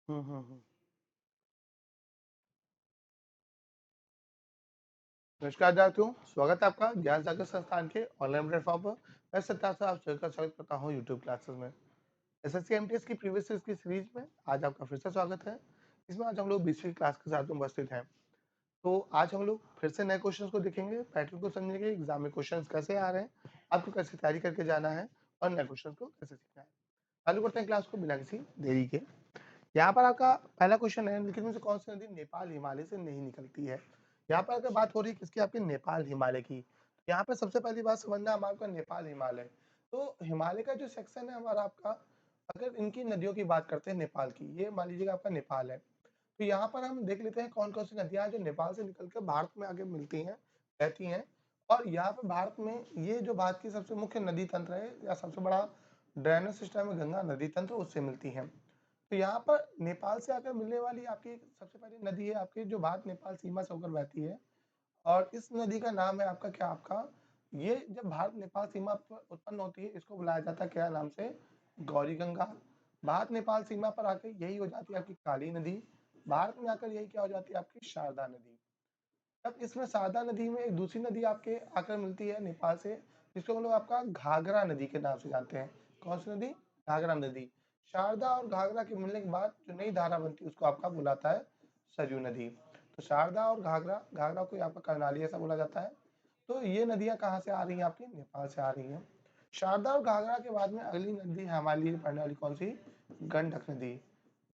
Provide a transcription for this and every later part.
हम्म। नमस्कार जातियों, स्वागत है आपका ज्ञान सागर संस्थान के ऑनलाइन प्लेटफॉर्म पर। मैं सत्यार्थ आप सभी का स्वागत करता हूं यूट्यूब क्लासेस में। एसएससी एमटीएस की प्रीवियस ईयर्स की सीरीज में आज आपका फिर से स्वागत है। इसमें आज हम लोग 20वीं क्लास के साथ में उपस्थित हैं। तो आज हम लोग फिर से नए क्वेश्चंस को देखेंगे, पैटर्न को समझेंगे, एग्जाम में क्वेश्चंस कैसे आ रहे हैं, आपको कैसे तैयारी करके जाना है और नए क्वेश्चन को कैसे सीखना है। चालू करते हैं क्लास को बिना किसी देरी के। यहाँ पर आपका पहला क्वेश्चन है, निम्नलिखित में से कौन सी नदी नेपाल हिमालय से नहीं निकलती है। यहाँ पर अगर बात हो रही है किसकी, आपके नेपाल हिमालय की। यहाँ पर सबसे पहली बात समझना हमारा आपका नेपाल हिमालय। तो हिमालय का जो सेक्शन है हमारा आपका, अगर इनकी नदियों की बात करते हैं नेपाल की, ये मान लीजिएगा आपका नेपाल है। तो यहाँ पर हम देख लेते हैं कौन कौन सी नदियां जो नेपाल से निकलकर भारत में आगे मिलती हैं, बहती हैं। और यहाँ पर भारत में ये जो भारत की सबसे मुख्य नदी तंत्र है या सबसे बड़ा ड्रेनेज सिस्टम है गंगा नदी तंत्र, उससे मिलती है। तो यहाँ पर नेपाल से आकर मिलने वाली आपकी सबसे पहली नदी है आपकी, जो भारत नेपाल सीमा से होकर बहती है। और इस नदी का नाम है आपका क्या, आपका ये जब भारत नेपाल सीमा पर उत्पन्न होती है, इसको बुलाया जाता है क्या नाम से, गौरी गंगा। भारत नेपाल सीमा पर आकर यही हो जाती है आपकी काली नदी। भारत में आकर यही क्या हो जाती है आपकी शारदा नदी। अब इसमें शारदा नदी में एक दूसरी नदी आपके आकर मिलती है नेपाल से, जिसको हम लोग आपका घाघरा नदी के नाम से जानते हैं। कौन सी नदी, घाघरा नदी। शारदा और घाघरा के मिलने के बाद जो नई धारा बनती है उसको आपका बुलाता है सरयू नदी। तो शारदा और घाघरा, घाघरा को आपका कर्णाली ऐसा बोला जाता है। तो ये नदियां कहाँ से आ रही हैं, आपकी नेपाल से आ रही हैं। शारदा और घाघरा के बाद में अगली नदी है हमारे लिए पड़ने वाली कौन सी, गंडक नदी।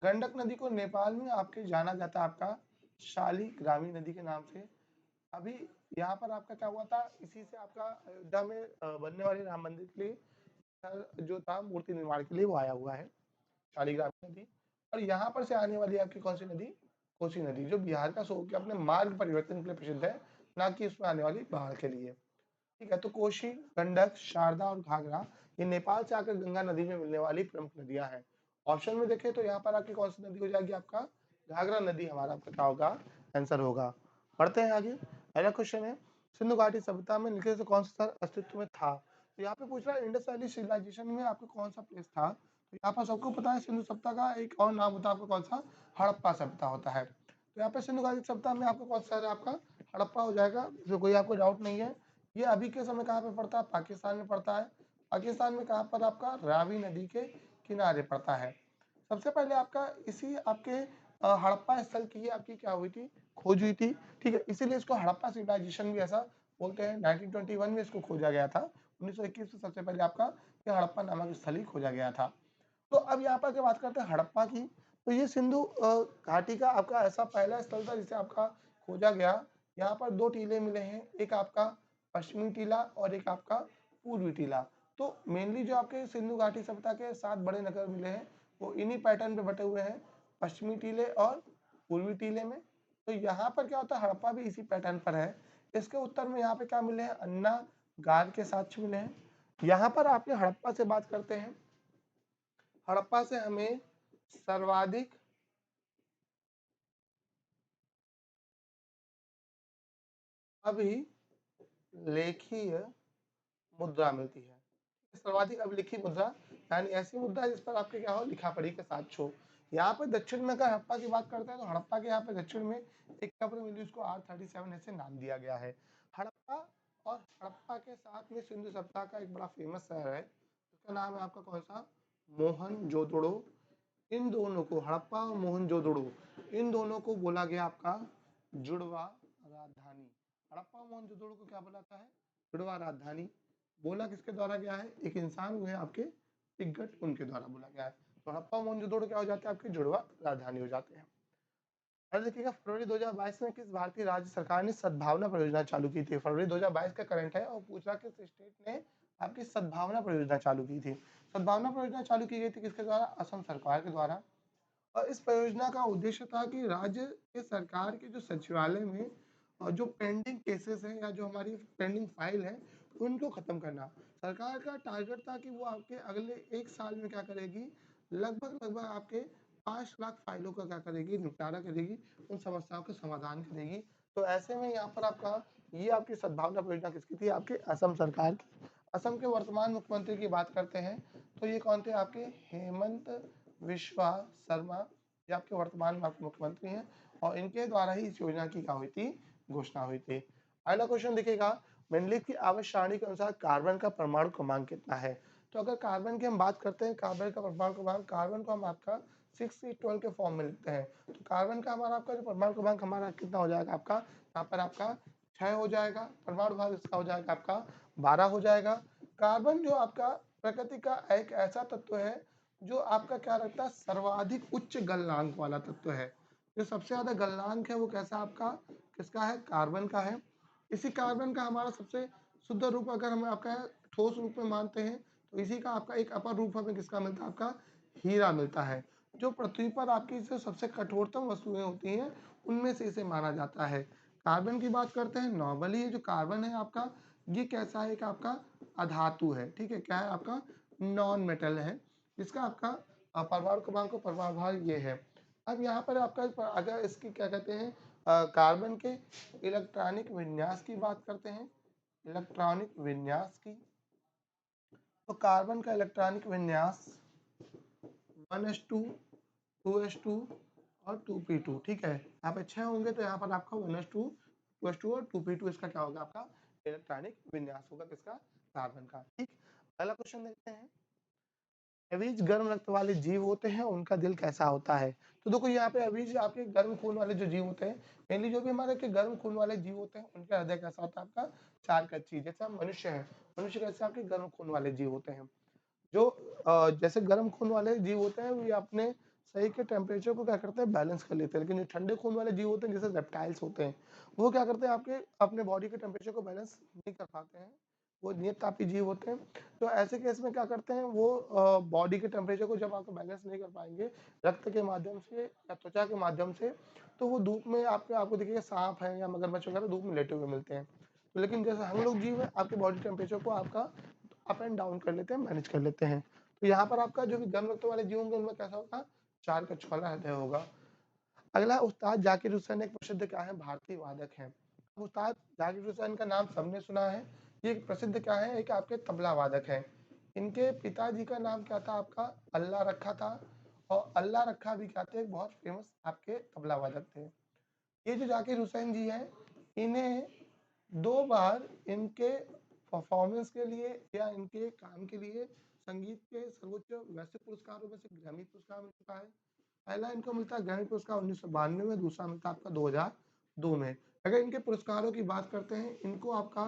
गंडक नदी को नेपाल में आपके जाना जाता है आपका शालिग्रामी नदी के नाम से। अभी यहाँ पर आपका क्या हुआ था, इसी से आपका अयोध्या में बनने वाले राम मंदिर के लिए जो था मूर्ति निर्माण के लिए वो आया हुआ है शालिग्राम नदी। और यहाँ पर से आने वाली आपकी कौन सी नदी, कोसी नदी, जो बिहार का सो के अपने मार्ग परिवर्तन के लिए प्रसिद्ध है, ना कि इसमें आने वाली बाढ़ के लिए। ठीक है, तो कोशी, गंडक, शारदा और घाघरा ये नेपाल से आकर गंगा नदी में मिलने वाली प्रमुख नदियां हैं। ऑप्शन में देखें तो यहाँ पर आपकी कौन सी नदी हो जाएगी, आपका घाघरा नदी हमारा आपका क्या होगा, आंसर होगा। पढ़ते हैं आगे। अगला क्वेश्चन है, सिंधु घाटी सभ्यता में निम्नलिखित से कौन सा स्थल अस्तित्व में था। तो यहाँ पे पूछ रहा है इंडस वैली सिविलाइजेशन में आपको कौन सा प्लेस था। तो यहाँ पर सबको पता है सिंधु सभ्यता का एक और नाम होता है आपका कौन सा, हड़प्पा सभ्यता होता है। तो यहाँ पे सिंधु घाटी सभ्यता में आपको कौन सा है, आपका हड़प्पा हो जाएगा, जो कोई आपको डाउट नहीं है। ये अभी के समय कहाँ पे पड़ता है, पाकिस्तान में पड़ता है। पाकिस्तान में कहाँ पर, आपका रावी नदी के किनारे पड़ता है। सबसे पहले आपका इसी आपके हड़प्पा स्थल की आपकी क्या हुई थी, खोज हुई थी। ठीक है, इसीलिए इसको हड़प्पा सिविलाइजेशन भी ऐसा बोलते हैं। 1921 में इसको खोजा गया था। 1921 में सबसे पहले आपका ये हड़प्पा नामक स्थल ही खोजा गया था। तो अब यहाँ पर बात करते हैं हड़प्पा की। तो ये सिंधु घाटी का आपका ऐसा पहला स्थल था जिसे आपका खोजा गया। यहाँ पर दो टीले मिले हैं, एक आपका पश्चिमी टीला और एक आपका पूर्वी टीला। तो मेनली जो आपके सिंधु घाटी सभ्यता के 7 बड़े नगर मिले हैं वो इन्हीं पैटर्न पे बटे हुए हैं, पश्चिमी टीले और पूर्वी टीले में। तो यहाँ पर क्या होता है, हड़प्पा भी इसी पैटर्न पर है। इसके उत्तर में यहाँ पे क्या मिले हैं, अन्ना गार के साक्ष्य मिले हैं। यहाँ पर आपके हड़प्पा से बात करते हैं। हड़प्पा से हमें सर्वाधिक अभिलेखीय मुद्रा मिलती है। सर्वाधिक अभिलेखित मुद्रा यानी ऐसी मुद्रा जिस पर आपके क्या हो, लिखा पढ़ी के साथ छो। यहाँ पे दक्षिण में अगर हड़प्पा की बात करते हैं तो हड़प्पा के यहाँ पे दक्षिण में एक कब्र मिली, उसको R37 ऐसे नाम दिया गया है। हड़प्पा और हड़प्पा के साथ में सिंधु सभ्यता का एक बड़ा फेमस शहर है, उसका नाम है आपका कौन सा, मोहनजोदड़ो। इन दोनों को, हड़प्पा और मोहनजोदड़ो, इन दोनों को बोला गया आपका जुड़वा राजधानी। हड़प्पा और मोहनजोदड़ो को क्या बोलाता है, जुड़वा राजधानी। बोला किसके द्वारा गया है, एक इंसान हुए आपके टिकट, उनके द्वारा बोला गया है। तो हड़प्पा मोहनजोदड़ो क्या हो जाते हैं, आपके जुड़वा राजधानी हो जाते हैं। अरे देखिएगा, फरवरी 2022 में किस भारतीय राज्य सरकार ने सद्भावना परियोजना चालू की थी। फरवरी 2022 का करंट है और पूछ रहा किस स्टेट ने आपकी सद्भावना परियोजना चालू की थी। सद्भावना परियोजना चालू की गई थी किसके द्वारा, असम सरकार के द्वारा। और इस परियोजना का उद्देश्य था कि राज्य के सरकार के जो सचिवालय में जो पेंडिंग केसेस हैं या जो हमारी पेंडिंग फाइल है उनको खत्म करना। सरकार का टारगेट था कि वो आपके अगले 1 साल में क्या करेगी, लगभग लगभग आपके 5 लाख फाइलों का क्या करेगी, निपटारा करेगी, उन समस्याओं का समाधान करेगी। तो ऐसे में यहाँ पर आपका ये आपकी सद्भावना परियोजना किसकी थी, आपके असम सरकार की। असम के वर्तमान मुख्यमंत्री की बात करते हैं तो ये कौन थे, आपके हेमंत विश्वा शर्मा ये आपके वर्तमान में आपके मुख्यमंत्री हैं और इनके द्वारा ही इस योजना की क्या हुई थी, घोषणा हुई थी। अगला क्वेश्चन देखिएगा, मेंडलीव की आवर्त सारणी के अनुसार कार्बन का परमाणु क्रमांक कितना है? तो अगर कार्बन की हम बात करते हैं, कार्बन का परमाणु क्रमांक, कार्बन को हम आपका 6 से 12 के फॉर्म में लिखते हैं। तो कार्बन का हमारा आपका जो परमाणु क्रमांक हमारा कितना हो जाएगा आपका, यहाँ पर आपका 6 हो जाएगा, परमाणु भाग इसका हो जाएगा आपका 12 हो जाएगा। कार्बन जो आपका प्रकृति का एक ऐसा तत्व है जो आपका क्या रखता है, सर्वाधिक उच्च गलनांक वाला तत्व है। जो सबसे ज्यादा गलनांक है वो कैसा आपका, किसका है, कार्बन का है। इसी कार्बन का हमारा सबसे शुद्ध रूप अगर हम आपका ठोस रूप में मानते हैं तो इसी का आपका एक अपर रूप हमें किसका मिलता है, आपका हीरा मिलता है। जो पृथ्वी पर आपकी जो सबसे कठोरतम वस्तुएं होती हैं उनमें से इसे माना जाता है। कार्बन की बात करते हैं, नॉर्मली जो कार्बन है आपका, ये कैसा है, एक आपका अधातु है, ठीक है, क्या है आपका, नॉन मेटल है। इसका आपका परमाणु क्रमांक परमाणु भाग ये है। अब यहाँ पर आपका अगर इसकी क्या कहते हैं, कार्बन के इलेक्ट्रॉनिक विन्यास की बात करते हैं, इलेक्ट्रॉनिक विन्यास की, तो कार्बन का इलेक्ट्रॉनिक विन्यास 1s2 2s2 और 2p2, ठीक है। यहाँ पे 6 होंगे तो यहाँ पर आपका 1s2 2s2 और 2p2 इसका क्या होगा, आपका इलेक्ट्रॉनिक विन्यास होगा किसका, कार्बन का। ठीक, अगला क्वेश्चन देखते हैं, अवीज गर्म रक्त वाले जीव होते हैं, उनका दिल कैसा होता है? तो देखो यहाँ पे अवीज आपके गर्म खून वाले जो जीव होते हैं, मेनली जो भी हमारे के गर्म खून वाले जीव होते हैं उनका हृदय कैसा होता है, आपका चार कच्ची, जैसे हम मनुष्य है, मनुष्य कैसे आपके गर्म खून वाले जीव होते हैं। जो जैसे गर्म खून वाले जीव होते हैं वो ये अपने शरीर के टेम्परेचर को क्या करते हैं, बैलेंस कर लेते हैं। लेकिन जो ठंडे खून वाले जीव होते हैं जैसे रेप्टाइल्स होते हैं, वो क्या करते हैं, आपके अपने बॉडी के टेम्परेचर को बैलेंस नहीं कर पाते हैं, वो नियततापी जीव होते हैं। तो ऐसे केस में क्या करते हैं, वो बॉडी के टेम्परेचर को जब आपको बैलेंस नहीं कर पाएंगे रक्त के माध्यम से या त्वचा के माध्यम से, तो वो धूप में आपको आपको देखिएगा सांप है या मगरमच्छ वगैरह धूप में लेटे हुए मिलते हैं। तो लेकिन जैसे हम लोग जीव है, आपके बॉडी टेम्परेचर को आपका अप एंड डाउन कर लेते हैं, मैनेज कर लेते हैं। तो यहाँ पर आपका जो भी गर्म रक्त वाले जीव होंगे उनमें कैसा होगा, चार कक्ष वाला हृदय होगा। अगला, उस्ताद जाकिर हुसैन एक प्रसिद्ध क्या है, भारतीय वादक है। उस्ताद जाकिर हुसैन का नाम सबने सुना है, ये एक प्रसिद्ध क्या है, एक आपके तबला वादक है। इनके पिताजी का नाम क्या था, आपका अल्लाह रखा था, और अल्लाह रखा भी क्या थे, एक बहुत फेमस आपके तबला वादक थे। ये जो जाकिर हुसैन जी हैं, इन्हें 2 बार इनके परफॉर्मेंस के लिए या इनके काम के लिए संगीत के सर्वोच्च वैश्विक पुरस्कारों में से ग्रैमी पुरस्कार मिल चुका है। पहला इनको मिलता है ग्रैमी पुरस्कार 1992 में, दूसरा मिलता है आपका 2002 में। अगर इनके पुरस्कारों की बात करते हैं, इनको आपका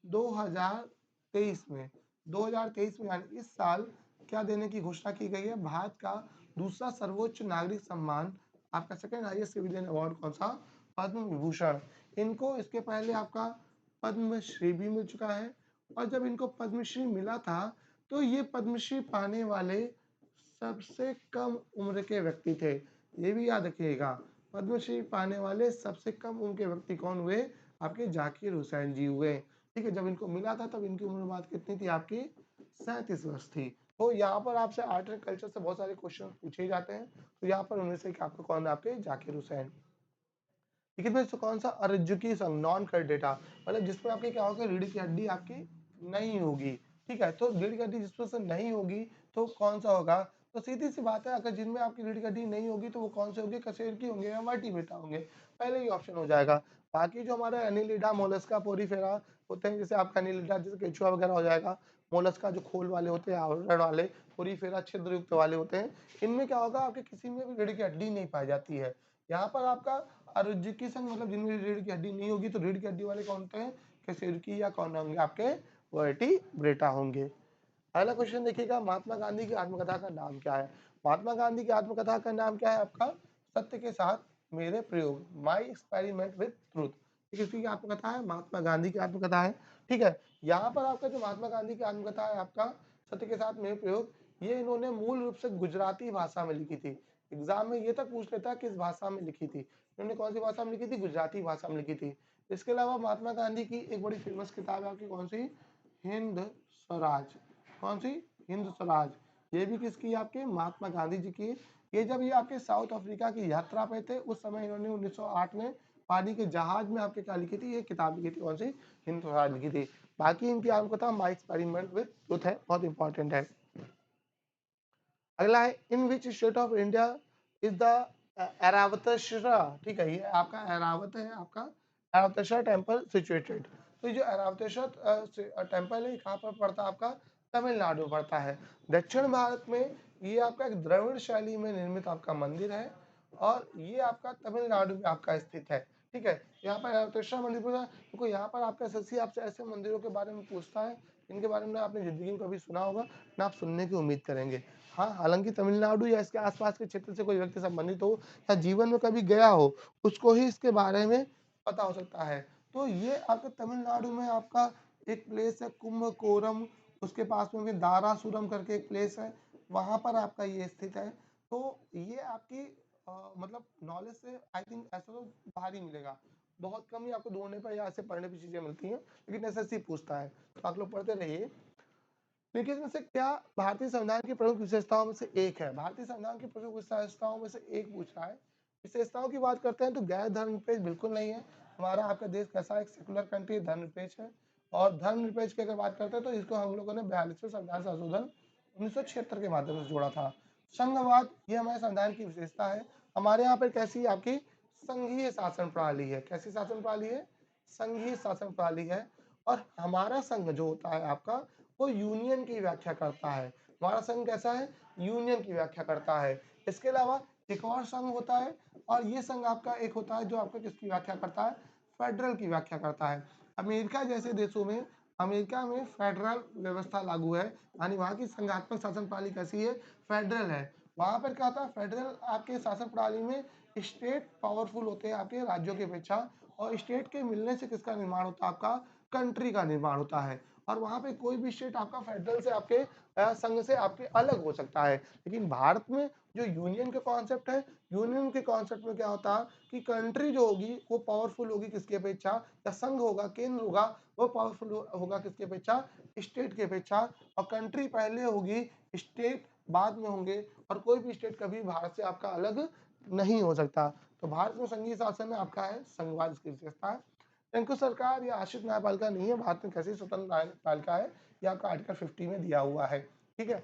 2023 में 2023 में यानी इस साल क्या देने की घोषणा की गई है, भारत का दूसरा सर्वोच्च नागरिक सम्मान, आपका सेकंड हाईएस्ट सिविलियन अवार्ड कौन सा, पद्म विभूषण। इनको इसके पहले आपका पद्मश्री भी मिल चुका है, और जब इनको पद्मश्री मिला था तो ये पद्मश्री पाने वाले सबसे कम उम्र के व्यक्ति थे। ये भी याद रखिएगा, पद्मश्री पाने वाले सबसे कम उम्र के व्यक्ति कौन हुए, आपके जाकिर हुसैन जी हुए। ठीक है, जब इनको मिला था तब इनकी उम्र बात कितनी थी, आपकी 37 वर्ष थी। तो यहाँ पर आपसे आर्ट एंड कल्चर से बहुत सारे क्वेश्चन पूछे जाते हैं, तो यहाँ पर उनमें से आपको कौन है, आपके जाकिर हुसैन। लेकिन भाई कौन सा अरजुकी संग नॉन कर डेटा, मतलब जिसमें आपकी क्या होगा, रीढ़ की हड्डी आपकी नहीं होगी। ठीक है, तो रीढ़ की हड्डी जिसमें से नहीं होगी तो कौन सा होगा, तो सीधी सी बात है, अगर जिनमें आपकी रीढ़ की हड्डी नहीं होगी तो वो कौन से होंगे, कशेर की होंगे या वर्टिब्रेटा होंगे, पहले ही ऑप्शन हो जाएगा। बाकी जो हमारा एनिलिडा मोलस्का पोरीफेरा होते हैं, जैसे आपका एनिलिडा जैसे केचुआ वगैरह हो जाएगा, मोलस्का जो खोल वाले होते हैं, आवरण वाले, पोरीफेरा छिद्र युक्त वाले होते हैं, इनमें क्या होगा, आपके किसी में भी रीढ़ की हड्डी नहीं पाई जाती है। यहाँ पर आपका अरुजिकी संघ मतलब जिनमें रीढ़ की हड्डी नहीं होगी, तो रीढ़ की हड्डी वाले कौन होते हैं, कशेरुकी या कौन होंगे, आपके वर्टिब्रेटा होंगे। अगला क्वेश्चन देखिएगा, महात्मा गांधी की आत्मकथा का नाम क्या है? महात्मा गांधी की आत्मकथा का नाम क्या है, आपका सत्य के साथ मेरे प्रयोग, माई एक्सपेरिमेंट विद ट्रूथ। किसकी आत्मकथा है, महात्मा गांधी की आत्मकथा है। ठीक है, यहाँ पर आपका जो महात्मा गांधी की आत्मकथा है, आपका सत्य के साथ मेरे प्रयोग, ये इन्होंने मूल रूप से गुजराती भाषा में लिखी थी। एग्जाम में ये तक पूछ लेता है किस भाषा में लिखी थी, इन्होंने कौन सी भाषा में लिखी थी, गुजराती भाषा में लिखी थी। इसके अलावा महात्मा गांधी की एक बड़ी फेमस किताब है आपकी, कौन सी, हिंद स्वराज। कौन सी, हिंद स्वराज। ये भी किसकी, आपके महात्मा गांधी जी की। ये जब ये आपके साउथ अफ्रीका की यात्रा पे थे उस समय इन्होंने 1908 में पानी के जहाज में आपके क्या लिखी थी, ये किताब लिखी थी, कौन सी, हिंद स्वराज लिखी थी। बाकी इनकी आत्मकथा माई एक्सपेरिमेंट विद ट्रुथ है, बहुत इंपॉर्टेंट है। अगला है, in which state of India is the Airavateshwara, ठीक है, ये आपका ऐरावत है, आपका ऐरावतेश्वरा टेम्पल सिचुएटेड। तो ये जो ऐरावतेश्वरा टेम्पल है, कहाँ पर पड़ता है आपका? तमिलनाडु में पड़ता है। दक्षिण भारत में ये आपका एक द्रविड़ शैली में निर्मित आपका मंदिर है और ये आपका तमिलनाडु में आपका स्थित है। ठीक है, यहाँ पर ऐरावतेश्वरा मंदिर पूछा, देखो यहाँ पर आपका एसएससी आपसे ऐसे मंदिरों के बारे में पूछता है इनके बारे में आपने जिंदगी में कभी सुना होगा ना, आप सुनने की उम्मीद करेंगे। हाँ, हालांकि तमिलनाडु या इसके आसपास के क्षेत्र से कोई व्यक्ति संबंधित हो या जीवन में कभी गया हो, उसको ही इसके बारे में पता हो सकता है। तो ये आपके तमिलनाडु में आपका एक प्लेस है कुंभकोरम, उसके पास में भी दारासुरम करके एक प्लेस है, वहां पर आपका ये स्थित है। तो ये आपकी मतलब नॉलेज से आई थिंक ऐसा तो बाहर ही मिलेगा, बहुत कम ही आपको ढूंढने पर या ऐसे पढ़ने पर चीजें मिलती हैं, लेकिन एसएससी पूछता है, तो आप लोग पढ़ते रहिए। देखिए इसमें से क्या भारतीय संविधान की प्रमुख विशेषताओं में से एक है, भारतीय संविधान की प्रमुख विशेषताओं में से एक पूछ रहा है। विशेषताओं की बात करते हैं तो गैर धर्मनिरपेक्ष बिल्कुल नहीं है, हमारा आपका देश कैसा एक सेकुलर कंट्री, धर्मनिरपेक्ष है। और धर्मनिरपेक्ष की अगर बात करते हैं तो इसको हम लोगों ने 42वें संविधान संशोधन 1976 के माध्यम से जोड़ा था। संघवाद, ये हमारे संविधान की विशेषता है। हमारे यहाँ पर कैसी आपकी संघीय शासन प्रणाली है, कैसी शासन प्रणाली है? संघीय शासन प्रणाली है। और हमारा संघ जो होता है आपका, वो यूनियन की व्याख्या करता है। हमारा संघ कैसा है? यूनियन की व्याख्या करता है। इसके अलावा एक और संघ होता है, और ये संघ आपका एक होता है जो आपका किसकी व्याख्या करता है? फेडरल की व्याख्या करता है। अमेरिका जैसे देशों में, अमेरिका में फेडरल व्यवस्था लागू है, यानी वहाँ की संघात्मक शासन प्रणाली कैसी है? फेडरल है। वहाँ पर क्या होता है? फेडरल आपके शासन प्रणाली में स्टेट पावरफुल होते हैं आपके राज्यों की अपेक्षा, और स्टेट के मिलने से किसका निर्माण होता है? आपका कंट्री का निर्माण होता है। और वहां पे कोई भी स्टेट आपका फेडरल से आपके संघ से आपके अलग हो सकता है। लेकिन भारत में जो यूनियन का कॉन्सेप्ट है, यूनियन के कॉन्सेप्ट में क्या होता है कि कंट्री जो होगी वो पावरफुल होगी किसकी अपेक्षा? या संघ होगा, केंद्र होगा, वो पावरफुल होगा किसकी अपेक्षा? स्टेट की अपेक्षा। और कंट्री पहले होगी, स्टेट बाद में होंगे, और कोई भी स्टेट कभी भारत से आपका अलग नहीं हो सकता। तो भारत में संघीय शासन आपका है, संघवाद की विशेषता है। इनको सरकार या आश्रित न्यायपालिका नहीं है, भारत में कैसी स्वतंत्र न्यायपालिका है, यह आपका आर्टिकल 50 में दिया हुआ है। ठीक है,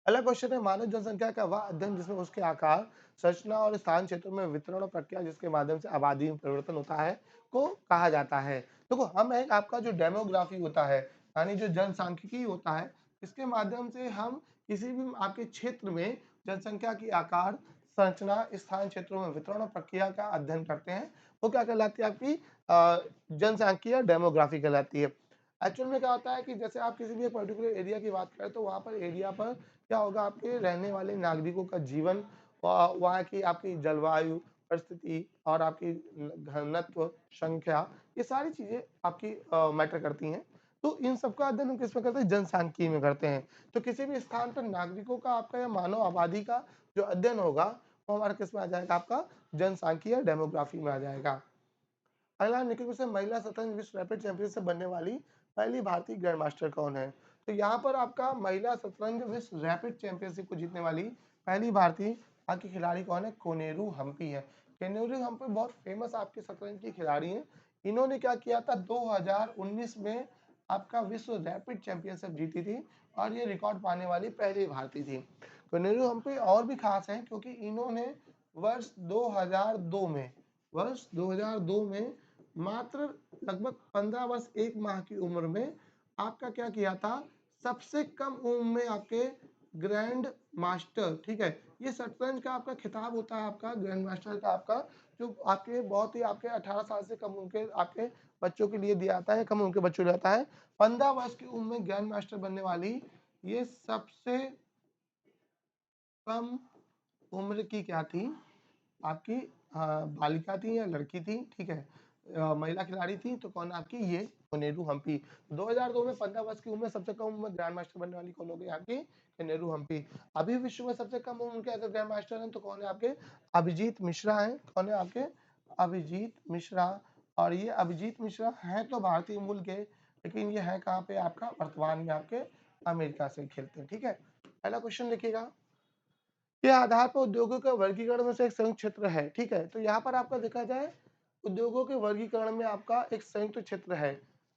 अगला क्वेश्चन है, मानव जनसंख्या का वह अध्ययन जिसमें उसके आकार, संरचना और स्थान क्षेत्रों में वितरण और प्रक्रिया जिसके माध्यम से आबादी में परिवर्तन होता है को कहा जाता है। देखो हम एक आपका जो डेमोग्राफी होता है, यानी जो जनसांख्यिकी होता है, इसके माध्यम से हम किसी भी आपके क्षेत्र में जनसंख्या की आकार, संरचना, स्थान क्षेत्रों में वितरण और प्रक्रिया का अध्ययन करते हैं। वो क्या कहलाती है? आपकी जनसांख्यिकी या डेमोग्राफी कहलाती है। एक्चुअल में क्या होता है कि जैसे आप किसी भी एक पर्टिकुलर एरिया की बात करें तो वहाँ पर एरिया पर क्या होगा, आपके रहने वाले नागरिकों का जीवन, वहाँ की आपकी जलवायु परिस्थिति और आपकी घनत्व, संख्या, ये सारी चीजें आपकी मैटर करती हैं। तो इन सबका अध्ययन हम किसमें करते हैं? जनसांख्यिकी में करते हैं। तो किसी भी स्थान पर नागरिकों का आपका या मानव आबादी का जो अध्ययन होगा वो हमारा किस में आ जाएगा? आपका जनसांख्यिकी या डेमोग्राफी में आ जाएगा। अगला निखिल क्वेश्चन, महिला शतरंज विश्व रैपिड चैंपियनशिप बनने वाली पहली भारतीय ग्रैंड मास्टर कौन है? तो यहाँ पर आपका महिला शतरंज विश्व रैपिड चैंपियनशिप को जीतने वाली पहली भारतीय की खिलाड़ी कौन है? कोनेरू हम्पी है। कोनेरू हम्पी बहुत फेमस आपके शतरंज की खिलाड़ी हैं। इन्होंने क्या किया था? 2019 में आपका विश्व रैपिड चैंपियनशिप जीती थी, और ये रिकॉर्ड पाने वाली पहली भारतीय थी। कोनेरू हम्पी और भी खास है क्योंकि इन्होंने वर्ष 2002 में, वर्ष 2002 में मात्र लगभग 15 वर्ष 1 माह की उम्र में आपका क्या किया था? सबसे कम उम्र में आपके ग्रैंड मास्टर, ठीक है, ये शतरंज का आपका खिताब होता है आपका ग्रैंड मास्टर का, आपका जो आपके बहुत ही आपके 18 साल से कम उम्र के आपके बच्चों के लिए दिया जाता है, कम उम्र के बच्चों को दिया जाता है। 15 वर्ष की उम्र में ग्रैंड मास्टर बनने वाली ये सबसे कम उम्र की क्या थी? आपकी बालिका थी या लड़की थी, ठीक है, महिला खिलाड़ी थी। तो कौन आपकी? ये कोनेरू हम्पी। 2002 में 15 वर्ष की उम्र में सबसे कम उम्र ग्रैंड मास्टर बनने वाली कौन हो गई? आपकी कोनेरू हम्पी। अभी विश्व में सबसे कम उम्र के अगर ग्रैंड मास्टर हैं तो कौन है? आपके अभिजीत मिश्रा हैं। कौन है आपके? अभिजीत मिश्रा। और ये अभिजीत मिश्रा हैं तो भारतीय मूल के, लेकिन ये है कहाँ पे? आपका वर्तमान में आपके अमेरिका से खेलते हैं। ठीक है, पहला क्वेश्चन लिखिएगा, के आधार पर उद्योगों के वर्गीकरण में से एक संयुक्त क्षेत्र है। ठीक है, तो यहाँ पर आपका देखा जाए उद्योगों के वर्गीकरण में आपका एक संयुक्त क्षेत्र है।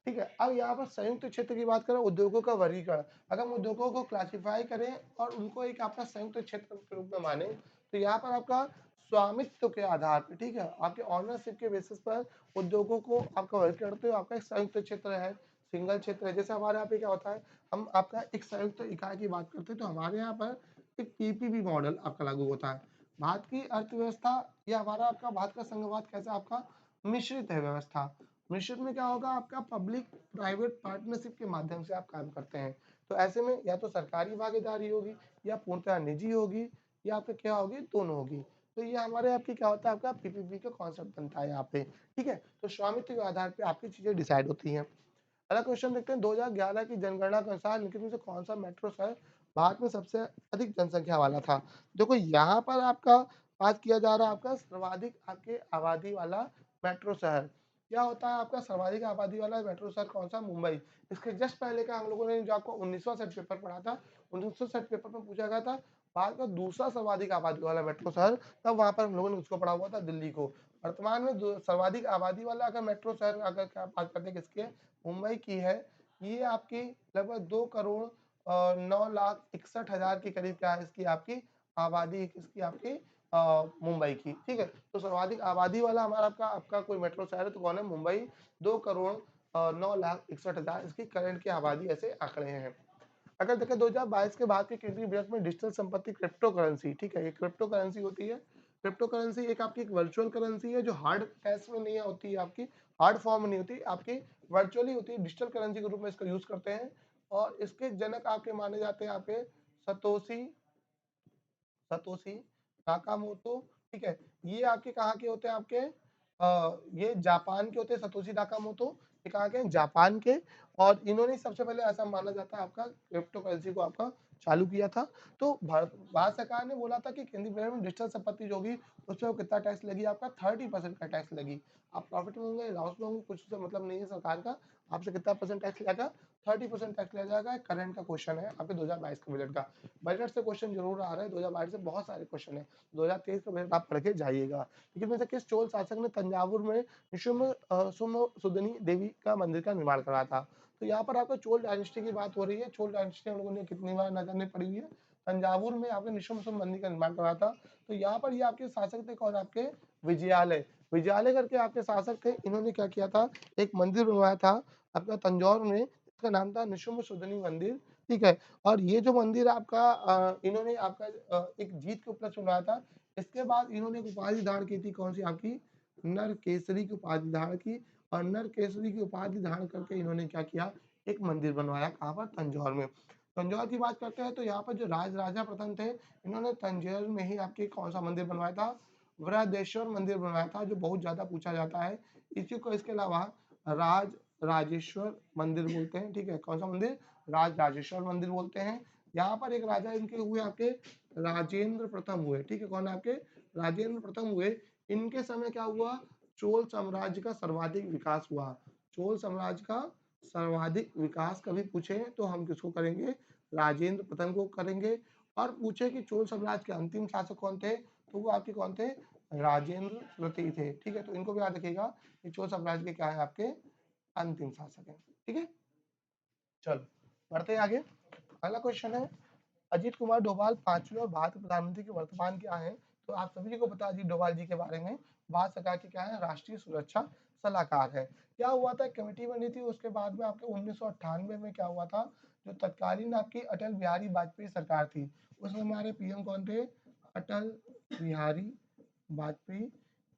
ठीक है। अब यहाँ पर संयुक्त क्षेत्र की बात करें, उद्योगों का वर्गीकरण, अगर हम उद्योगों को क्लासिफाई करें और उनको एक आपका संयुक्त क्षेत्र के रूप में माने, तो यहाँ पर आपका स्वामित्व के आधार पे, ठीक है, आपके ऑनरशिप के बेसिस पर उद्योगों को आपका वर्गीकरण करते हो, आपका एक संयुक्त क्षेत्र है, सिंगल क्षेत्र है। जैसे हमारे यहाँ पे क्या होता है, हम आपका एक संयुक्त इकाई की बात करते हैं तो हमारे यहाँ पर एक पीपीपी मॉडल आपका लागू होता है। भारत की अर्थव्यवस्था या हमारा आपका भारत का संघवाद कैसा आपका मिश्रित है व्यवस्था। मिश्रित में क्या होगा, आपका पब्लिक प्राइवेट पार्टनरशिप के माध्यम से आप काम करते हैं। तो ऐसे में या तो सरकारी भागीदारी होगी या पूर्णतः निजी होगी या आपका क्या होगी, दोनों होगी। तो ये हमारे आपकी क्या होता है, आपका पीपीपी का कॉन्सेप्ट बनता है यहाँ पे। ठीक है, तो स्वामित्व के आधार पे आपकी चीजें डिसाइड होती हैं। अगला क्वेश्चन देखते हैं, 2011 की जनगणना के अनुसार निम्नलिखित में से कौन सा मेट्रो शहर भारत में सबसे अधिक जनसंख्या वाला था। देखो यहाँ पर आपका बात किया जा रहा है आपका सर्वाधिक आपके आबादी वाला मेट्रो शहर। क्या होता है आपका सर्वाधिक आबादी वाला मेट्रो शहर कौन सा, मुंबई। इसके जस्ट पहले का हम लोगों ने जो आपको 19वां सेट पेपर पढ़ा था, 1900 सेट पेपर में पूछा गया था भारत का दूसरा सर्वाधिक आबादी वाला मेट्रो शहर, तब वहां पर हम लोगों ने उसको पढ़ा हुआ था, दिल्ली को। वर्तमान में सर्वाधिक आबादी वाला अगर मेट्रो शहर अगर क्या बात करते हैं किसके, मुंबई की है। ये आपकी लगभग 2,09,61,000 के करीब क्या है इसकी आपकी आबादी, इसकी आपकी मुंबई की। ठीक है, तो सर्वाधिक आबादी वाला हमारा आपका आपका कोई मेट्रो शहर है तो कौन है, मुंबई। 2,09,61,000 इसकी करंट की आबादी, ऐसे आंकड़े हैं। अगर देखें 2022 के बाद के केंद्रीय बजट में डिजिटल संपत्ति क्रिप्टो करेंसी, ठीक है, ये क्रिप्टो करेंसी होती है। क्रिप्टो करेंसी एक आपकी एक वर्चुअल करेंसी है जो हार्ड कैश में नहीं होती है, आपकी हार्ड फॉर्म में नहीं होती, आपकी वर्चुअली होती है, डिजिटल करेंसी के रूप में इसका यूज करते हैं। और इसके जनक आपके माने जाते हैं आपके सतोशी सतोशी नाकामोटो। ठीक है, ये आपके कहाँ के होते हैं, आपके ये जापान के होते हैं, सतोशी नाकामोटो। ये कहाँ के हैं, जापान के। और इन्होंने सबसे पहले ऐसा माना जाता है आपका क्रिप्टो करेंसी को आपका चालू किया था। तो भारत सरकार ने बोला था कि केंद्रीय बजट में डिजिटल संपत्ति जो होगी उस पर कितना टैक्स लगी, आपका 30% का टैक्स लगी। आप प्रॉफिट में होंगे, लॉस में होंगे, कुछ से मतलब नहीं है सरकार का, आपसे कितना परसेंट टैक्स लगेगा, 30% टैक्स लिया जाएगा। करंट का क्वेश्चन है आपके 2022 के बजट का। बजट से क्वेश्चन जरूर आ रहा है, 2022 से बहुत सारे क्वेश्चन है। 2023 का बजट आप पढ़ के जाइएगा। लेकिन में से किस चोल शासक ने तंजावुर में सुदनी देवी का मंदिर का निर्माण कराया था। तो यहाँ पर आपको चोल डायनेस्टी की बात हो रही है। चोल डायनेस्टी हम लोगों ने कितनी बार न जाने पड़ी हुई है। तंजावुर में आपने निशुम्भ मंदिर का निर्माण कराया था। तो यहाँ पर ये आपके शासक थे कौन, आपके विजयालय। विजयालय करके आपके शासक थे, इन्होंने क्या किया था, एक मंदिर बनवाया था आपका तंजौर में, इसका नाम था निशुम्भ सुदनी मंदिर। ठीक है, और ये जो मंदिर आपका इन्होंने आपका एक जीत के उपलक्ष्य में बनाया था। इसके बाद इन्होंने एक उपाधि धारण की थी, कौन सी आपकी, नर केसरी की उपाधि धारण की। और नर केसरी की उपाधि धारण करके इन्होंने क्या किया, एक मंदिर बनवाया, कहाँ पर, तंजौर में। तंजौर की बात करते हैं तो यहाँ पर जो राजा प्रथम थे, इन्होंने तंजौर में ही आपके कौन सा मंदिर बनवाया था, वृहदेश्वर मंदिर बनवाया था, जो बहुत ज्यादा पूछा जाता है। इसी को इसके अलावा राज राजेश्वर मंदिर बोलते हैं। ठीक है, कौन सा मंदिर, राजेश्वर मंदिर बोलते हैं। यहाँ पर एक राजा इनके हुए आपके राजेंद्र प्रथम हुए। ठीक है, कौन है आपके, राजेंद्र प्रथम हुए। इनके समय क्या हुआ, चोल साम्राज्य का सर्वाधिक विकास हुआ। चोल साम्राज्य का सर्वाधिक विकास कभी पूछे तो हम किसको करेंगे, राजेंद्र प्रथम को करेंगे। और पूछे कि चोल साम्राज्य के अंतिम शासक कौन थे, तो वो आपके कौन थे, राजेंद्र तृतीय थे। ठीक है, तो इनको भी याद रखिएगा कि चोल साम्राज्य के क्या है, आपके अंतिम शासक है। ठीक है, चलो बढ़ते हैं आगे। अगला क्वेश्चन है, अजीत कुमार डोभाल पांचवें और भारत के प्रधानमंत्री के वर्तमान क्या है। तो आप सभी को पता है अजीत डोभाल जी के बारे में, भारत सरकार के क्या है, राष्ट्रीय सुरक्षा सलाहकार है। क्या हुआ था, कमेटी बनी थी, उसके बाद में आपके 1998 में क्या हुआ था, जो तत्कालीन आपकी अटल बिहारी वाजपेयी सरकार थी, उसमें हमारे पीएम कौन थे, अटल बिहारी वाजपेयी।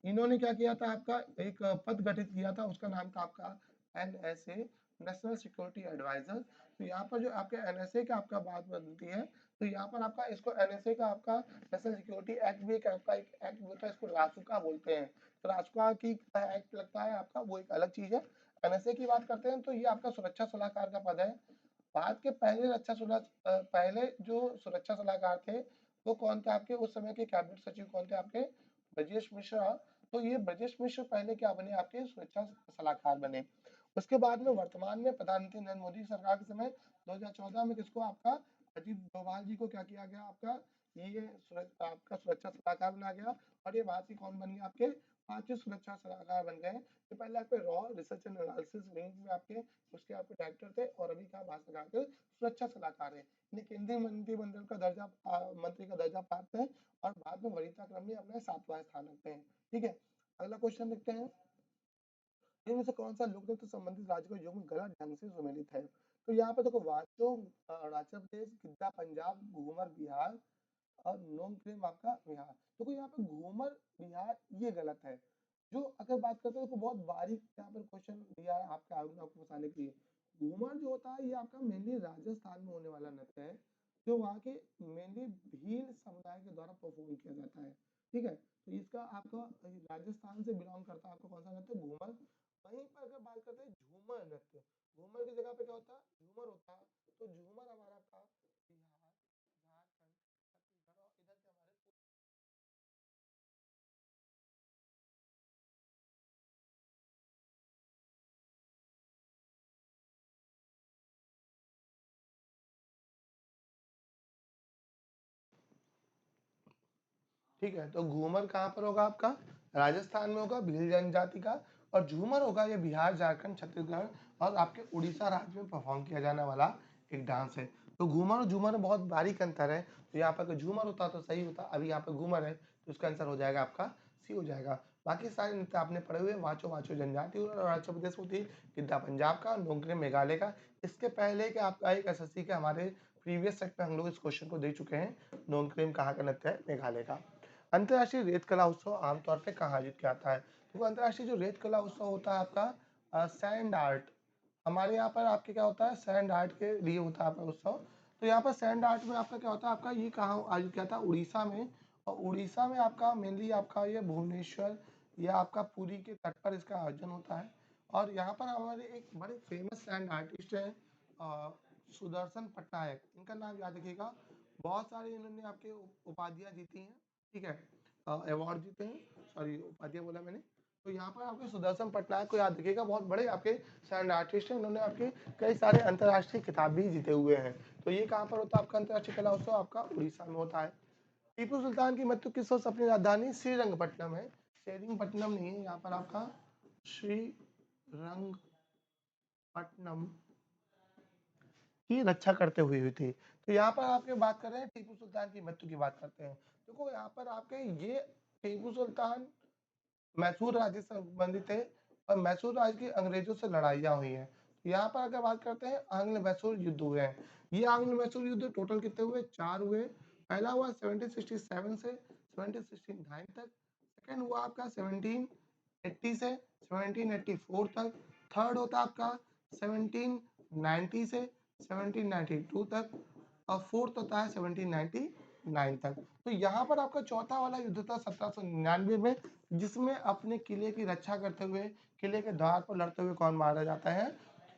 इन्होंने क्या किया था, आपका एक पद गठित किया था, उसका नाम था आपका NSA, नेशनल सिक्योरिटी एडवाइजर। तो यहाँ पर जो आपके NSA का आपका बात बनती है, तो यहाँ पर आपका इसको NSA का आपका नेशनल सिक्योरिटी एक्ट भी एक आपका एक एक्ट होता है, इसको रासुका बोलते हैं। तो रासुका की एक्ट लगता है आपका, वो एक अलग चीज है। NSA की बात करते हैं तो ये आपका सुरक्षा सलाहकार का पद है। भारत के पहले जो सुरक्षा सलाहकार थे वो कौन थे, आपके उस समय के कैबिनेट सचिव कौन थे, आपके ब्रजेश मिश्रा। तो ये ब्रजेश मिश्र पहले क्या बने, आपके सुरक्षा सलाहकार बने। उसके बाद में वर्तमान में प्रधानमंत्री नरेंद्र मोदी सरकार के समय 2014 में किसको, आपका अजीत डोभाल जी को क्या किया गया, आपका ये आपका सुरक्षा सलाहकार बनाया गया। और ये भारत की कौन बन गया, आपके 5वें सुरक्षा सलाहकार बन गए। तो पहले आपके raw research and analysis wing में आपके उसके आपके डायरेक्टर थे और अभी क्या भारत सरकार के सुरक्षा सलाहकार है। इन्हें केंद्रीय मंत्रिमंडल का दर्जा मंत्री का दर्जा प्राप्त है और भारत में वरीयता क्रम में अपना 7वां स्थान रखते हैं। ठीक है, अगला क्वेश्चन देखते हैं। इनमें से कौन सा लोकतंत्र संबंधित राज्य का युग्म गलत ढंग से सुमेलित है? तो यहाँ पे देखो वाचो अरुणाचल प्रदेश, गिद्दा पंजाब, घूमर बिहार और नोंगक्रेम आपका बिहार। देखो यहाँ पे घूमर बिहार ये गलत है। जो अगर बात करते हैं तो बहुत बारीक यहाँ पर क्वेश्चन दिया है आपके आगे आपको बताने के लिए। घूमर जो होता है ये आपका मेनली राजस्थान में होने वाला नृत्य है, जो वहाँ के मेनली भील समुदाय के द्वारा परफॉर्म किया जाता है। ठीक है, तो इसका आपका राजस्थान से बिलोंग करता है आपका कौन सा नृत्य? घूमर। वहीं पर अगर बात करते हैं झूमर नृत्य, घूमर की जगह पे क्या होता है? झूमर होता है। तो झूमर हमारा था बिहार, झारखंड, छत्तीसगढ़ और इधर के हमारे। ठीक है, तो घूमर कहाँ पर होगा आपका? राजस्थान में होगा, भील जनजाति का। और झूमर होगा ये बिहार, झारखंड, छत्तीसगढ़ और आपके उड़ीसा राज्य में परफॉर्म किया जाने वाला एक डांस है। तो घूमर और झूमर में बहुत बारीक अंतर है। तो यहाँ पर अगर झूमर होता तो सही होता, अभी यहाँ पे घूमर है तो उसका आंसर हो जाएगा आपका सी हो जाएगा। बाकी सारे नृत्य आपने पढ़े हुए, वाचो वाचो जनजाति और अरुणाचल प्रदेश होती, गिद्दा पंजाब का, नोंगक्रेम मेघालय का। इसके पहले के आपका एक एसएससी के हमारे प्रीवियस सेट पे हम लोग इस क्वेश्चन को दे चुके हैं। नोंगक्रेम कहाँ का नृत्य है? मेघालय का। अंतर्राष्ट्रीय रेत कला उत्सव आमतौर पे कहाँ आयोजित किया जाता है? तो अंतर्राष्ट्रीय जो रेत कला उत्सव होता है आपका सैंड आर्ट, हमारे यहाँ पर आपके क्या होता है? सैंड आर्ट के लिए होता है आपका उत्सव। तो यहाँ पर सैंड आर्ट में आपका क्या होता है? आपका ये कहाँ आयोजित किया था? उड़ीसा में। और उड़ीसा में आपका मेनली आपका ये भुवनेश्वर या आपका पुरी के तट पर इसका आयोजन होता है। और यहाँ पर हमारे एक बड़े फेमस सैंड आर्टिस्ट हैं सुदर्शन पटनायक, इनका नाम याद रखिएगा। बहुत सारे इन्होंने आपके उपाधियाँ जीती हैं। ठीक है, अवार्ड जीते हैं, सॉरी उपाधियाँ बोला मैंने। तो यहाँ पर आपके सुदर्शन पटनायक को याद रखिएगा, बहुत बड़े आपके सैंड आर्टिस्ट हैं। उन्होंने आपके कई सारे अंतर्राष्ट्रीय खिताब भी जीते हुए हैं। तो ये कहाँ पर होता है आपका अंतर्राष्ट्रीय कला उत्सव? आपका उड़ीसा में होता है। टीपू सुल्तान की मृत्यु किस वर्ष अपनी राजधानी श्रीरंगपट्टनम है, सेरिंगपट्टनम नहीं है, यहाँ पर आपका श्रीरंगपट्टनम की रक्षा करते हुए हुई थी। तो यहाँ पर आपके बात कर रहे हैं टीपू सुल्तान की मृत्यु की बात करते हैं। देखो यहाँ पर आपके ये टीपू सुल्तान मैसूर राज्य से संबंधित है और मैसूर राज्य की अंग्रेजों से लड़ाइयाँ हुई हैं। तो यहाँ पर अगर बात करते हैं आंग्ल मैसूर युद्ध हुए हैं। ये आंग्ल मैसूर युद्ध टोटल कितने हुए? 4 हुए। पहला हुआ 1767 से 1769 तक। सेकंड हुआ आपका 1780 से 1784 तक। थर्ड होता आपका 1790 से 1792 तक। और फोर्थ होता है 1799 तक। तो यहाँ पर आपका चौथा वाला युद्ध था 1799 में, जिसमें अपने किले की रक्षा करते हुए किले के द्वार पर लड़ते हुए कौन मारा जाता है?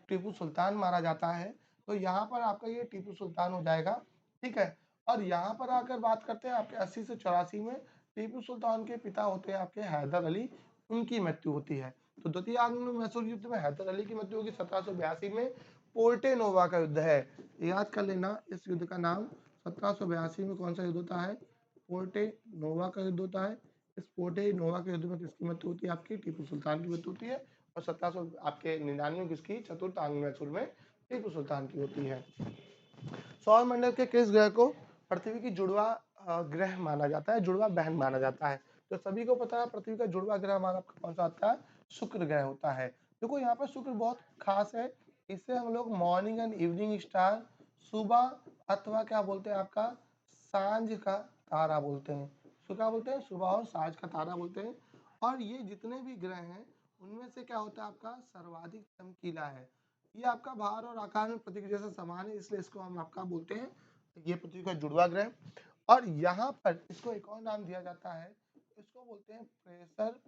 टीपू सुल्तान मारा जाता है। तो यहाँ पर आपका ये टीपू सुल्तान हो जाएगा। ठीक है, और यहाँ पर आकर बात करते हैं आपके 80 से 84 में टीपू सुल्तान के पिता होते हैं आपके हैदर अली, उनकी मृत्यु होती है। तो द्वितीय आंग्लो मैसूर युद्ध में हैदर अली की मृत्यु होगी 1782 में। पोर्टे नोवा का युद्ध है, याद कर लेना इस युद्ध का नाम। 1782 में कौन सा युद्ध होता है? पोर्टे नोवा का युद्ध होता है। इस पोर्टे नोवा के युद्ध में किसकी मृत्यु होती है? आपकी टीपू सुल्तान की मृत्यु होती है। और 1700 आपके 99 में किसकी? चतुर्थ आंग्ल मैसूर में टीपू सुल्तान की होती है। सौर मंडल के किस ग्रह को पृथ्वी की जुड़वा ग्रह माना जाता है, जुड़वा बहन माना जाता है? तो सभी को पता है पृथ्वी का जुड़वा ग्रह हमारा कौन सा आता है? शुक्र ग्रह होता है। देखो यहाँ पर शुक्र बहुत खास है, इसे हम लोग मॉर्निंग एंड इवनिंग स्टार, सुबह अथवा क्या बोलते हैं आपका सांझ का तारा बोलते हैं। इसको क्या बोलते हैं? सुबह और सांझ का तारा बोलते हैं। और ये जितने भी ग्रह हैं उनमें से क्या होता है आपका सर्वाधिक चमकीला है। ये आपका भार और आकार में पृथ्वी के जैसा समान है, इसलिए इसको हम आपका बोलते हैं ये पृथ्वी का जुड़वा ग्रह। और यहाँ पर इसको एक और नाम दिया जाता है, इसको बोलते हैं प्रेशर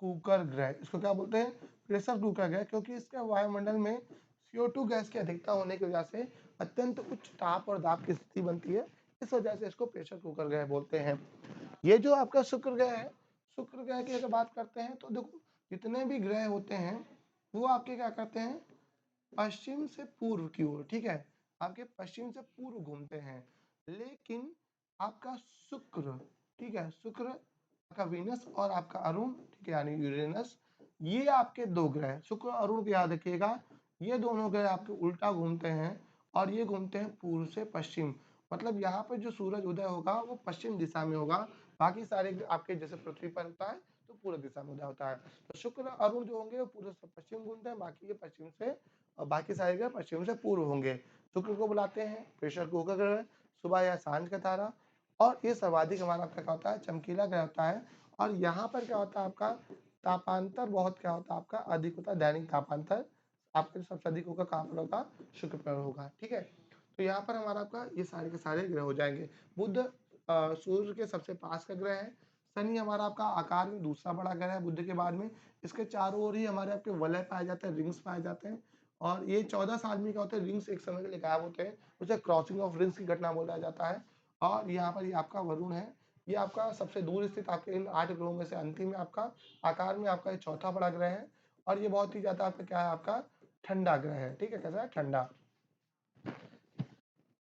कुकर ग्रह। इसको क्या बोलते हैं? प्रेशर कुकर ग्रह, क्योंकि इसके वायुमंडल में CO2 गैस की अधिकता होने की वजह से अत्यंत उच्च ताप और दाब की स्थिति बनती है। इस वजह से इसको प्रेशर कुकर ग्रह बोलते हैं। ये जो आपका शुक्र ग्रह है, शुक्र ग्रह की अगर बात करते हैं तो देखो जितने भी ग्रह होते हैं वो आपके क्या करते हैं? पश्चिम से पूर्व की ओर, ठीक है, आपके पश्चिम से पूर्व घूमते हैं। लेकिन आपका शुक्र, ठीक है, शुक्र आपका वीनस और आपका अरुण, ठीक है, यानी यूरेनस, ये आपके दो ग्रह शुक्र और अरुण को याद रखिएगा, ये दोनों ग्रह आपके उल्टा घूमते हैं और ये घूमते हैं पूर्व से पश्चिम। मतलब यहाँ पर जो सूरज उदय होगा वो पश्चिम दिशा में होगा, बाकी सारे आपके जैसे पृथ्वी पर होता है तो पूर्व दिशा में उदय होता है। तो शुक्र और अरुण जो होंगे वो पूर्व से पश्चिम घूमते हैं, बाकी ये पश्चिम से और बाकी सारे ग्रह पश्चिम से पूर्व होंगे। शुक्र को बुलाते हैं प्रेशर कुकर ग्रह, सुबह या सांझ का तारा, और ये सर्वाधिक हमारा आपका क्या होता है, चमकीला ग्रह होता है। और यहाँ पर क्या होता है आपका तापांतर बहुत क्या होता है आपका अधिक होता है, दैनिक तापांतर आपका सबसे अधिक होगा कहाँ पर होगा, शुक्र पर होगा, ठीक है। तो यहाँ पर हमारा आपका ये सारे के सारे ग्रह हो जाएंगे। बुध सूर्य के सबसे पास का ग्रह है। शनि हमारा आपका आकार में दूसरा बड़ा ग्रह है बुध के बाद में। इसके चारों ओर ही हमारे आपके वलय पाए जाते हैं, रिंग्स पाए जाते हैं, और ये 14 साल में क्या होता है, रिंग्स एक समय के लिए गायब होते हैं, उसे क्रॉसिंग ऑफ रिंग्स की घटना बोला जाता है। और यहाँ पर ये आपका वरुण है, ये आपका सबसे दूर स्थित आपके इन 8 ग्रहों में से अंतिम में आपका आकार में आपका चौथा बड़ा ग्रह है, और ये बहुत ही ज्यादा आपका क्या है, आपका ठंडा ग्रह है, ठीक है, कैसा है, ठंडा।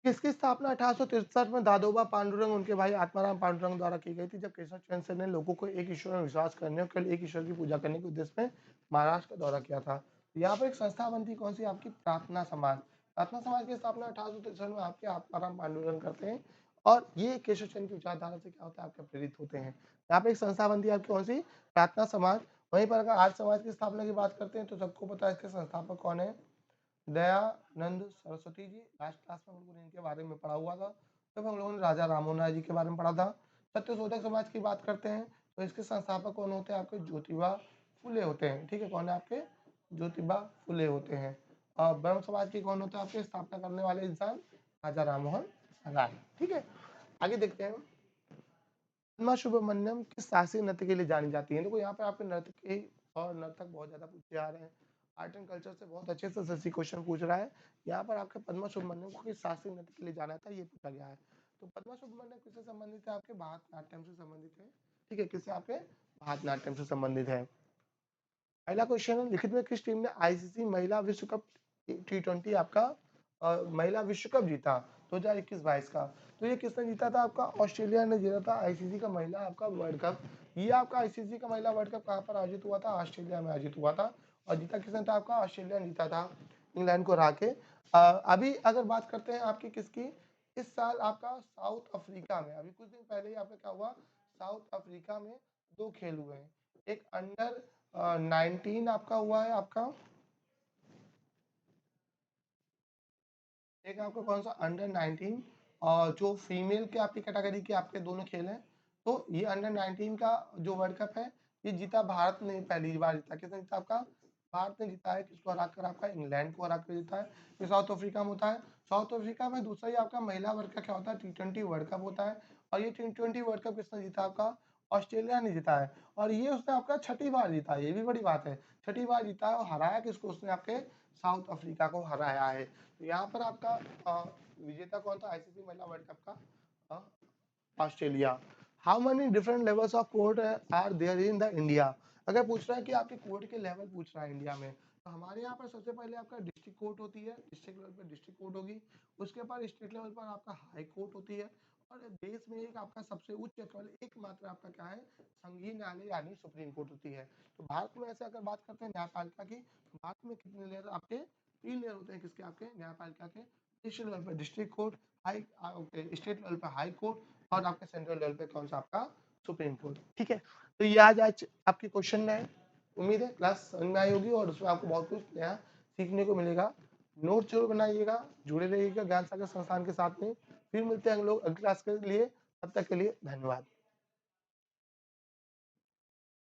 किसकी स्थापना 1863 में दादोबा पांडुरंग उनके भाई आत्माराम पांडुरंग द्वारा की गई थी, जब केशव चंद्र सेन ने लोगों को एक ईश्वर में विश्वास करने और केवल एक ईश्वर की पूजा करने के उद्देश्य में महाराष्ट्र का दौरा किया था। यहाँ पर एक संस्था बनती कौन सी, आपकी प्रार्थना समाज। प्रार्थना समाज की स्थापना 1863 में आपके आत्माराम पांडुरंग करते हैं, और ये केशव चंद्र की विचारधारा से क्या होता है, आपके प्रेरित होते हैं। यहाँ पे एक संस्था बनती है आपकी कौन सी, प्रार्थना समाज। वहीं पर अगर आर्य समाज की स्थापना की बात करते हैं तो सबको पता है इसके संस्थापक कौन है, दयानंद सरस्वती जी। लास्ट क्लास में हम लोगों ने इनके बारे में पढ़ा हुआ था, तब हम लोगों ने राजा राममोहन राय जी के बारे में पढ़ा था। सत्यशोधक समाज की बात करते हैं तो इसके संस्थापक कौन होते हैं, आपके ज्योतिबा फुले होते हैं, ठीक है, कौन है आपके, ज्योतिबा फुले होते हैं। और ब्रह्म समाज के कौन होते हैं, आपके स्थापना करने वाले इंसान राजा राममोहन राय, ठीक है। आगे देखते हैं, पद्मा सुब्रमण्यम किस शास्त्रीय नृत्य के लिए जानी जाती है। देखो यहाँ पे आपके नर्तकी और नर्तक बहुत ज्यादा पूछे जा रहे हैं, आर्ट एंड कल्चर से बहुत अच्छे से ससी क्वेश्चन पूछ रहा है। यहाँ पर आपके पद्मा सुब्रमण्यम को किस शास्त्रीय नृत्य के लिए जाना था, ये पूछा गया है। तो पद्मा सुब्रमण्यम किससे संबंधित है, आपके भारतनाट्यम से संबंधित है, ठीक है, किससे, आपके भारतनाट्यम से संबंधित है। पहला क्वेश्चन है, लिखित में किस टीम ने आईसीसी महिला विश्व कप T20 आपका महिला विश्व कप जीता 2021-22 का। तो ये किसने जीता था, आपका ऑस्ट्रेलिया ने जीता था आईसीसी का महिला आपका वर्ल्ड कप। ये आपका आईसीसी का महिला वर्ल्ड कप कहाँ पर आयोजित हुआ था, ऑस्ट्रेलिया में आयोजित हुआ था, और जीता किसने था, आपका ऑस्ट्रेलिया ने जीता था इंग्लैंड को हरा के। अभी अगर बात करते हैं आपकी किसकी, इस साल आपका साउथ अफ्रीका में, अभी कुछ दिन पहले ही आपका क्या हुआ, साउथ अफ्रीका में दो खेल हुए हैं। एक अंडर 19 आपका हुआ है, आपका एक आपका कौन सा अंडर 19, और जो फीमेल के आपकी कैटेगरी के आपके दोनों खेल हैं। तो ये अंडर 19 का जो वर्ल्ड कप है ये जीता भारत ने, पहली बार जीता, किसने जीता, आपका भारत ने जीता है। किसको हरा कर, आपका इंग्लैंड को हरा कर जीता है। ये साउथ अफ्रीका में होता है। साउथ अफ्रीका में दूसरा ही आपका महिला वर्ग का क्या होता है, T20 वर्ल्ड कप होता है, और ये T20 वर्ल्ड कप किसने जीता, आपका ऑस्ट्रेलिया ने जीता है, और ये उसने आपका छठी बार जीता है, ये भी बड़ी बात है, छठी बार जीता है, और हराया किसको, उसने आपके साउथ अफ्रीका को हराया है। तो यहाँ पर आपका विजेता कौन था आईसीसी महिला वर्ल्ड कप का, Australia. How many different levels of court are there in the India. अगर पूछ रहा है कि आपके कोर्ट के लेवल पूछ रहा है इंडिया में, तो हमारे यहाँ पर सबसे पहले आपका डिस्ट्रिक्ट कोर्ट होती है, डिस्ट्रिक्ट लेवल पर डिस्ट्रिक्ट कोर्ट होगी, उसके बाद स्टेट लेवल पर आपका हाई कोर्ट होती है, और देश में एक आपका सबसे उच्च केवल एकमात्र आपका क्या है, संघीय न्यायालय यानी सुप्रीम कोर्ट होती है। तो भारत में ऐसे अगर बात करते हैं न्यायपालिका की, तो भारत में कितने लेयर आपके, 3 लेयर होते हैं, किसके, आपके न्यायपालिका के, नेशनल लेवल पर district court, high state level पर हाई कोर्ट, और आपके सेंट्रल लेवल पे कौन सा, आपका सुप्रीम कोर्ट, ठीक है। तो ये आज आपके क्वेश्चन है, उम्मीद है क्लास समझ में आई होगी और उसमें आपको बहुत कुछ नया सीखने को मिलेगा। नोट जरूर बनाइएगा, जुड़े रहिएगा ज्ञान सागर संस्थान के साथ में। फिर मिलते हैं हम लोग अगली क्लास के लिए, तब तक के लिए धन्यवाद।